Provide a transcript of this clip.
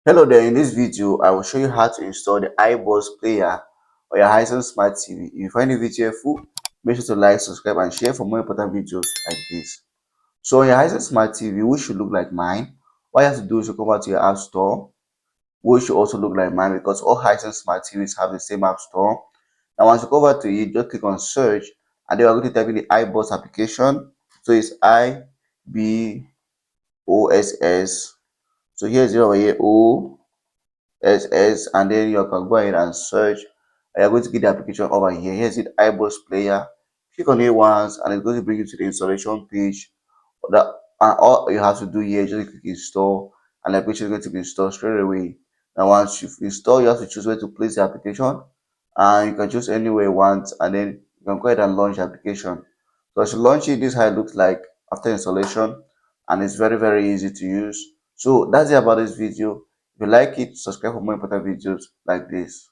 Hello there, in this video I will show you how to install the IBOSS player on your Hisense Smart TV. If you find the video helpful, make sure to like, subscribe and share for more important videos like this. So on your Hisense Smart TV, which should look like mine, what you have to do is to come out to your app store, which should also look like mine because all Hisense Smart TVs have the same app store. Now once you go over to it, just click on search and then we're going to type in the IBOSS application. So it's IBOSS. So here's over here SS, and then you can go ahead and search. You're going to get the application over here. Here's it, iBoss player. Click on it once and it's going to bring you to the installation page. That, and all you have to do here is just click install and the application is going to be installed straight away. Now once you've installed, you have to choose where to place the application, and you can choose anywhere you want, and then you can go ahead and launch the application. So as you launch it, this is how it looks like after installation, and it's very easy to use. So that's it about this video. If you like it, subscribe for more important videos like this.